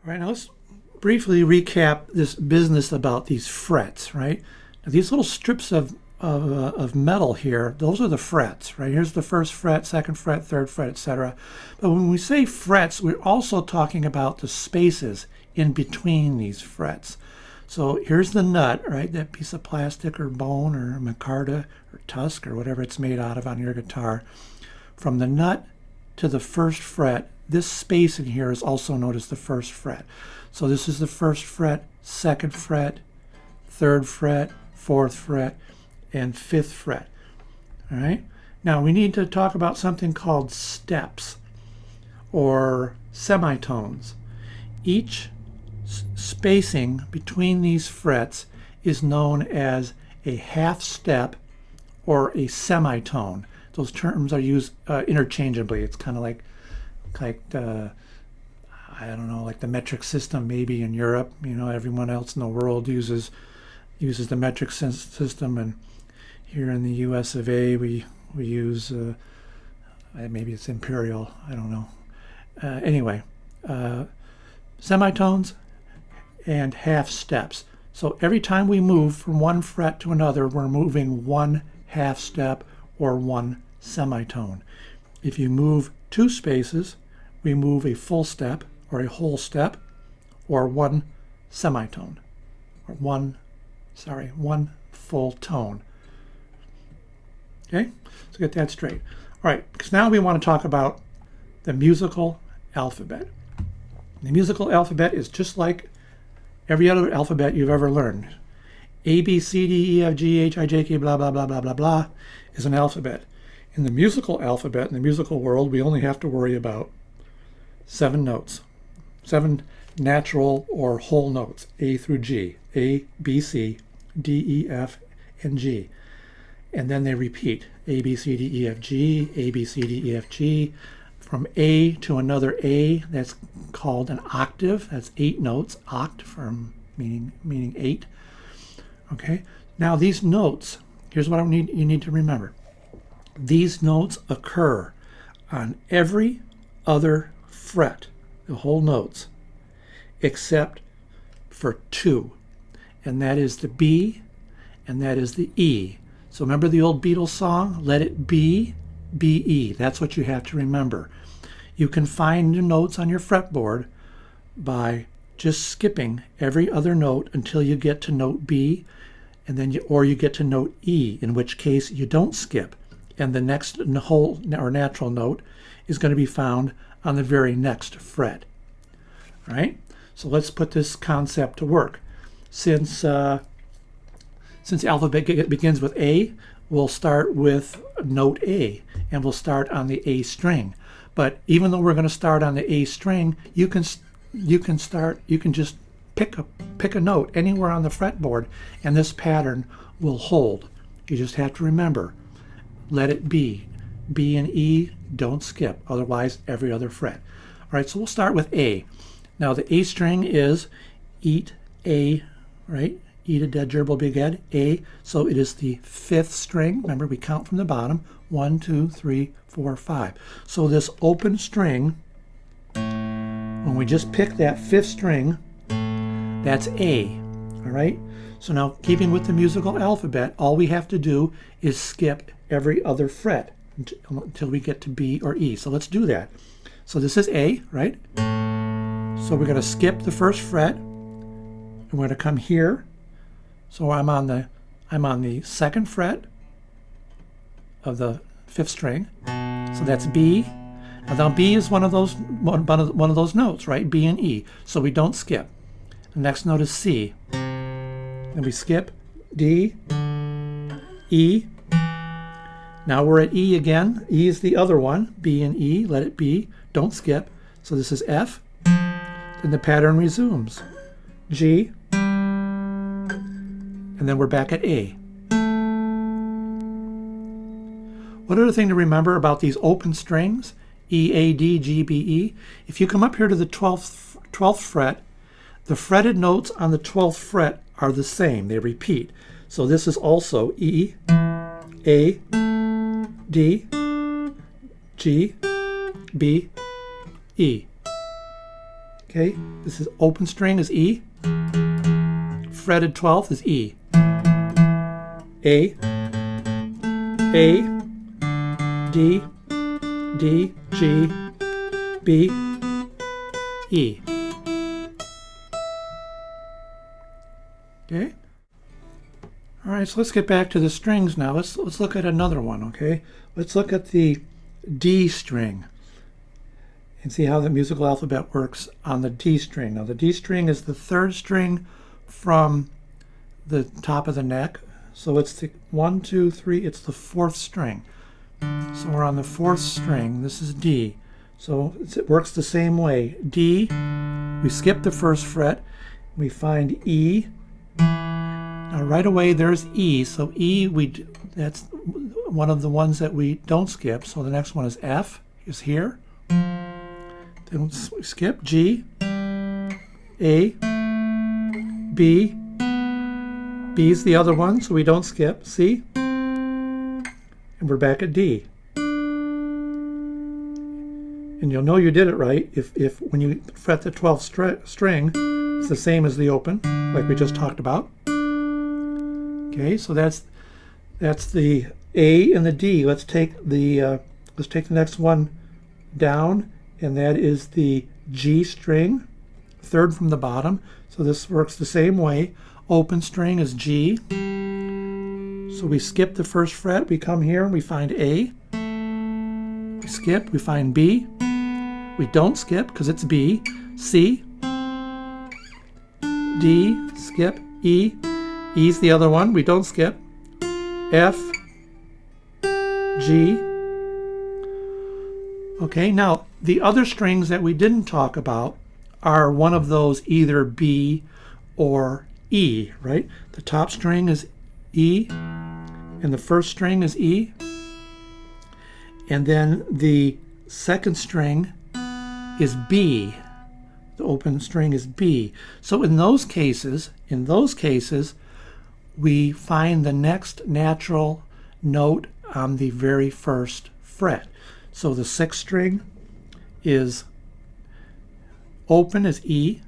All right, now let's briefly recap this business about these frets, right? Now, these little strips of metal here, those are the frets, right? Here's the first fret, second fret, third fret, etc. But when we say frets, we're also talking about the spaces in between these frets. So here's the nut, right? That piece of plastic or bone or micarta or tusk or whatever it's made out of on your guitar. From the nut to the first fret, this space in here is also known as the first fret. So this is the first fret, second fret, third fret, fourth fret, and fifth fret. All right. Now we need to talk about something called steps or semitones. Each spacing between these frets is known as a half step or a semitone. Those terms are used interchangeably. It's kind of like I don't know, like the metric system maybe in Europe. You know, everyone else in the world uses the metric system, and here in the U.S. of A. we use maybe it's imperial. I don't know. Anyway, semitones and half steps. So every time we move from one fret to another, we're moving one half step or one semitone. If you move two spaces, we move a full step or a whole step or one semitone or one full tone. Okay, so get that straight. All right, because now we want to talk about the musical alphabet. The musical alphabet is just like every other alphabet you've ever learned. A, B, C, D, E, F, G, H, I, J, K, blah, blah, blah, blah, blah, blah is an alphabet. In the musical alphabet, in the musical world, we only have to worry about 7 notes, 7 natural or whole notes, A through G, A, B, C, D, E, F, and G. And then they repeat, A, B, C, D, E, F, G, A, B, C, D, E, F, G. From A to another A, that's called an octave. That's 8 notes, oct from meaning 8. Okay, now these notes, here's what you need to remember. These notes occur on every other fret, the whole notes, except for 2, and that is the B and that is the E. So remember the old Beatles song, Let It Be, B-E. That's what you have to remember. You can find the notes on your fretboard by just skipping every other note until you get to note B, and then you get to note E, in which case you don't skip, and the next whole or natural note is going to be found on the very next fret. All right, so let's put this concept to work. Since the alphabet begins with A, we'll start with note A, and we'll start on the A string. But even though we're going to start on the A string, you can just pick a note anywhere on the fretboard, and this pattern will hold. You just have to remember, let it be. B and E, don't skip, otherwise every other fret. All right, so we'll start with A. Now the A string is eat A, right? Eat a dead gerbil, big Ed, A. So it is the 5th string. Remember, we count from the bottom. 1, 2, 3, 4, 5. So this open string, when we just pick that 5th string, that's A. All right? So now, keeping with the musical alphabet, all we have to do is skip every other fret until we get to B or E. So let's do that. So this is A, right? So we're going to skip the first fret, and we're going to come here. So I'm on the 2nd fret of the 5th string. So that's B. Now B is one of those notes, right? B and E. So we don't skip. The next note is C. Then we skip D, E. Now we're at E again. E is the other one. B and E. Let it be. Don't skip. So this is F. Then the pattern resumes. G. And then we're back at A. One other thing to remember about these open strings, E, A, D, G, B, E, if you come up here to the 12th fret, the fretted notes on the 12th fret are the same. They repeat. So this is also E, A, D, G, B, E. Okay, this is open string is E. Fretted 12th is E. A, D, D, G, B, E. Okay. All right, so let's get back to the strings now. Let's look at another one, okay? Let's look at the D string and see how the musical alphabet works on the D string. Now, the D string is the third string from the top of the neck. So it's the 1, 2, 3, it's the fourth string. So we're on the fourth string. This is D. So it works the same way. D, we skip the first fret, we find E. Now right away there's E. So E, that's one of the ones that we don't skip. So the next one is F, is here. Then we skip G, A, B. B is the other one, so we don't skip. C. And we're back at D. And you'll know you did it right if when you fret the 12th string, it's the same as the open, like we just talked about. Okay, so that's the A and the D. Let's take the next one down, and that is the G string, third from the bottom. So this works the same way. Open string is G. So we skip the first fret, we come here and we find A. We skip, we find B. We don't skip because it's B. C. D, skip, E. E's the other one, we don't skip. F. G. Okay, now the other strings that we didn't talk about are one of those, either B or E, right? The top string is E, and the first string is E, and then the second string is B. The open string is B. So in those cases, we find the next natural note on the very first fret. So the sixth string is open is E.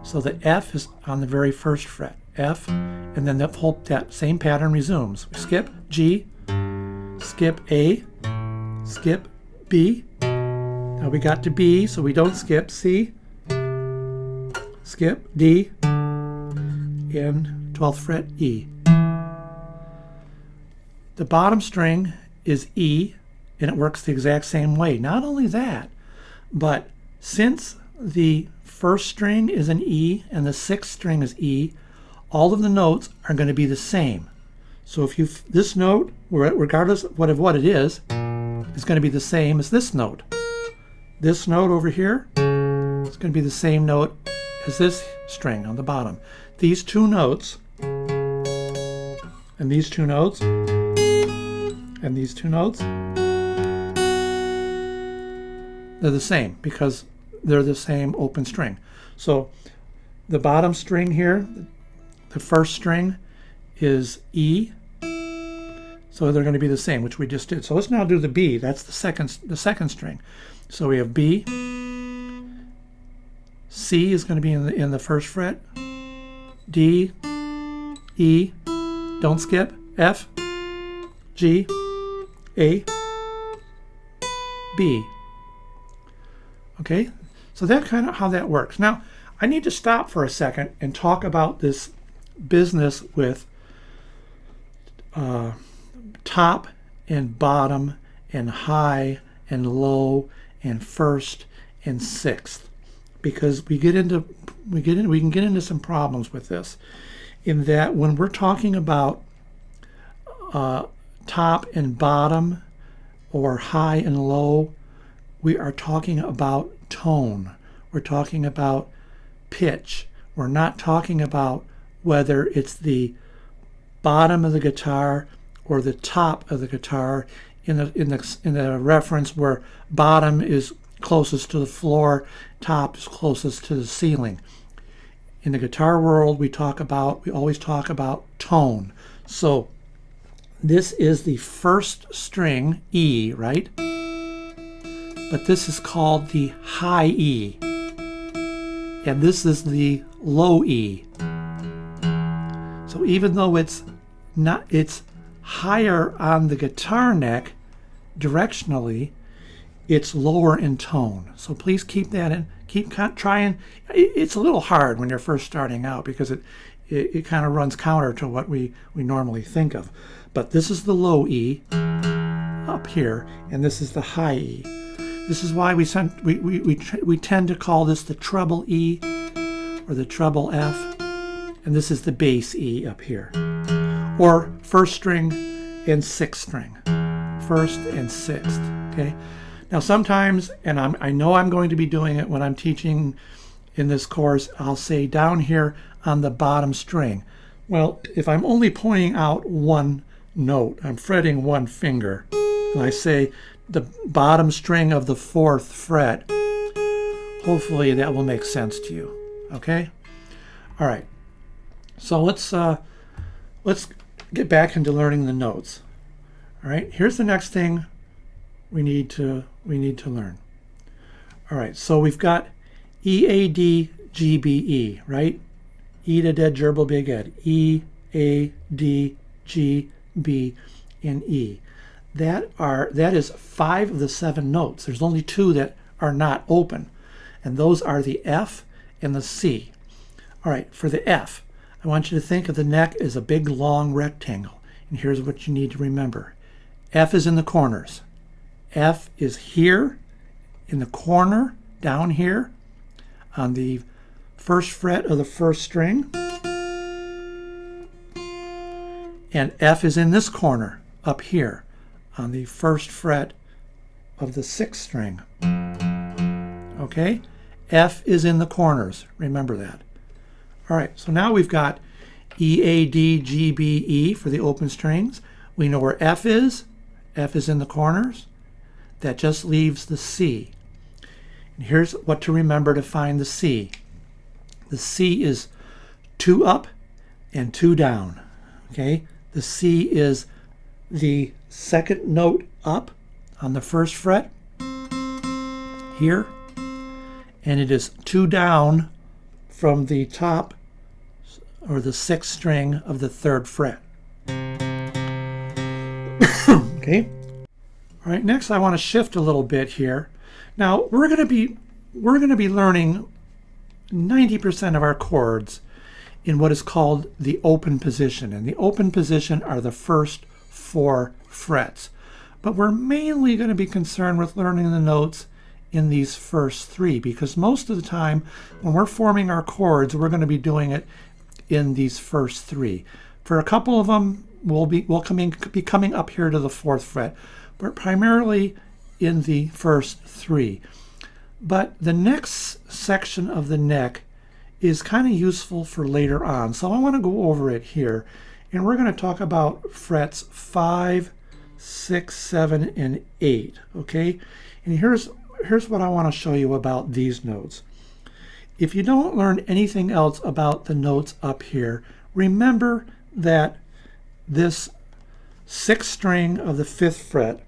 So the F is on the very first fret, F, and then that same pattern resumes. We skip G, skip A, skip B. Now we got to B, so we don't skip C, skip D, and 12th fret E. The bottom string is E, and it works the exact same way. Not only that, but since the first string is an E and the sixth string is E, all of the notes are going to be the same. So if this note, regardless of what it is going to be the same as this note. This note over here is going to be the same note as this string on the bottom. These two notes and these two notes and these two notes, they're the same because they're the same open string. So the bottom string here, the first string is E, so they're going to be the same, which we just did. So let's now do the B. That's the second string. So we have B. C is going to be in the first fret. D, E, don't skip. F, G, A, B. Okay, so that's kind of how that works. Now, I need to stop for a second and talk about this business with top and bottom and high and low and first and sixth, because we can get into some problems with this, in that when we're talking about top and bottom or high and low, we are talking about tone. We're talking about pitch. We're not talking about whether it's the bottom of the guitar or the top of the guitar in the reference where bottom is closest to the floor, top is closest to the ceiling. In the guitar world, we always talk about tone. So this is the first string, E, right? But this is called the high E. and this is the low E. So even though it's higher on the guitar neck directionally, it's lower in tone. So please keep that in. Keep trying. It's a little hard when you're first starting out because it kind of runs counter to what we normally think of. But this is the low E up here, and this is the high E. This is why we tend to call this the treble E or the treble F, and this is the bass E up here, or first string and sixth string, first and sixth. Okay. Now sometimes, and I know I'm going to be doing it when I'm teaching in this course, I'll say down here on the bottom string. Well, if I'm only pointing out one note, I'm fretting one finger, and I say the bottom string of the 4th fret, hopefully that will make sense to you. Okay? All right. So let's get back into learning the notes. All right. Here's the next thing we need to learn. All right. So we've got E, A, D, G, B, E, right? E to dead gerbil big Ed. E, A, D, G, B, and E. That is 5 of the 7 notes. There's only 2 that are not open, and those are the F and the C. All right, for the F, I want you to think of the neck as a big long rectangle, and here's what you need to remember. F is in the corners. F is here in the corner, down here on the 1st fret of the 1st string, and F is in this corner up here on the 1st fret of the 6th string. Okay? F is in the corners. Remember that. All right, so now we've got E, A, D, G, B, E for the open strings. We know where F is. F is in the corners. That just leaves the C. And here's what to remember to find the C. The C is 2 up and 2 down. Okay? The C is the 2nd note up on the 1st fret here, and it is 2 down from the top or the 6th string of the 3rd fret. Okay. All right, next I want to shift a little bit here. Now we're going to be learning 90% of our chords in what is called the open position, and the open position are the first 4 frets. But we're mainly going to be concerned with learning the notes in these first 3, because most of the time when we're forming our chords, we're going to be doing it in these first 3. For a couple of them, we'll be coming up here to the 4th fret, but primarily in the first 3. But the next section of the neck is kind of useful for later on, so I want to go over it here, and we're going to talk about frets 5, 6, 7, and 8. Okay, and here's what I want to show you about these notes. If you don't learn anything else about the notes up here, remember that this 6th string of the 5th fret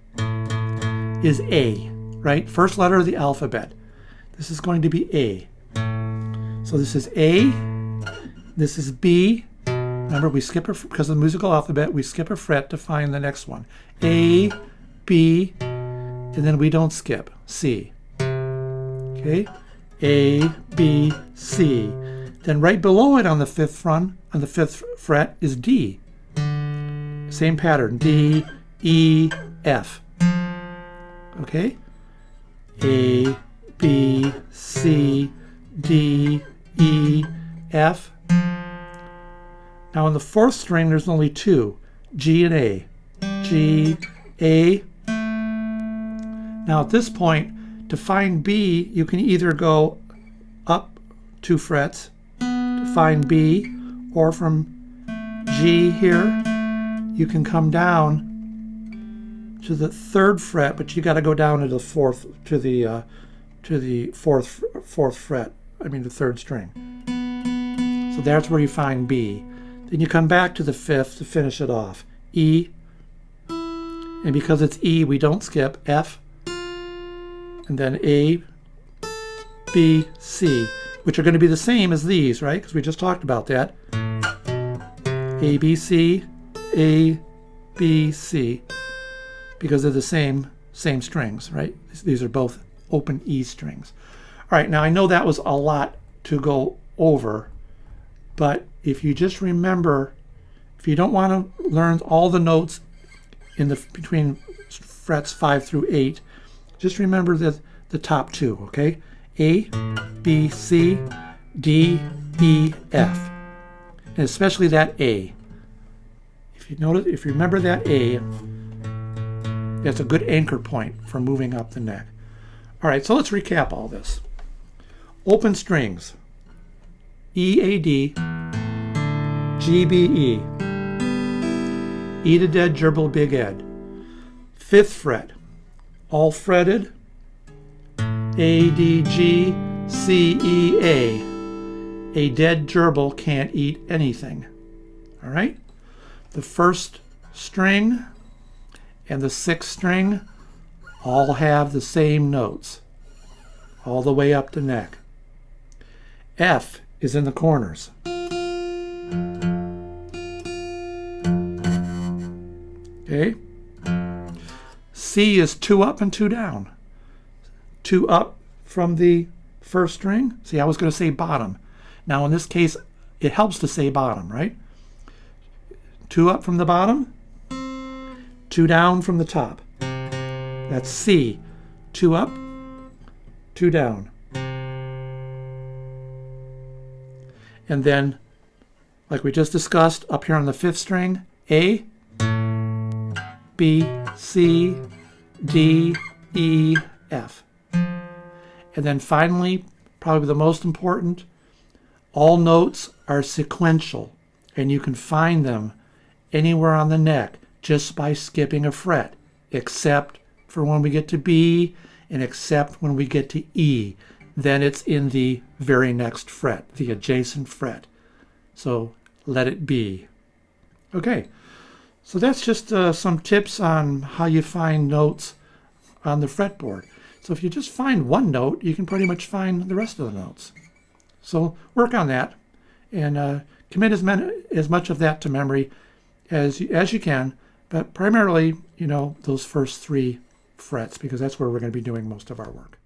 is A, right? First letter of the alphabet. This is going to be A. So this is A, this is B. Remember, we skip because of the musical alphabet, we skip a fret to find the next one. A, B, and then we don't skip. C. Okay? A, B, C. Then right below it on the 5th fret is D. Same pattern. D, E, F. Okay? A, B, C, D, E, F. Now on the 4th string, there's only 2, G and A. G, A. Now at this point, to find B, you can either go up 2 frets to find B, or from G here, you can come down to the 3rd fret, but you got to go down to the 4th, to the 4th fret. I mean the 3rd string. So that's where you find B. Then you come back to the 5th to finish it off. E, and because it's E, we don't skip. F, and then A, B, C. which are going to be the same as these, right? Because we just talked about that. A, B, C, A, B, C, because they're the same strings, right? These are both open E strings. All right, now I know that was a lot to go over, but if you just remember, if you don't want to learn all the notes in the between frets 5 through 8, just remember the top two, okay? A, B, C, D, E, F, and especially that A. If you notice, if you remember that A, that's a good anchor point for moving up the neck. All right, so let's recap all this. Open strings: E, A, D, G, B, E, E to dead, gerbil, big Ed. 5th fret, all fretted, A, D, G, C, E, A. A dead gerbil can't eat anything. All right? The 1st string and the 6th string all have the same notes, all the way up the neck. F is in the corners. Okay? C is 2 up and 2 down. 2 up from the 1st string. See, I was going to say bottom. Now in this case, it helps to say bottom, right? 2 up from the bottom, 2 down from the top. That's C. 2 up, 2 down. And then, like we just discussed, up here on the 5th string, A, B, C, D, E, F. And then finally, probably the most important, all notes are sequential, and you can find them anywhere on the neck just by skipping a fret, except for when we get to B and except when we get to E. Then it's in the very next fret, the adjacent fret. So let it be. Okay, so that's just some tips on how you find notes on the fretboard. So if you just find one note, you can pretty much find the rest of the notes. So work on that and commit as much of that to memory as you can, but primarily, those first 3 frets, because that's where we're going to be doing most of our work.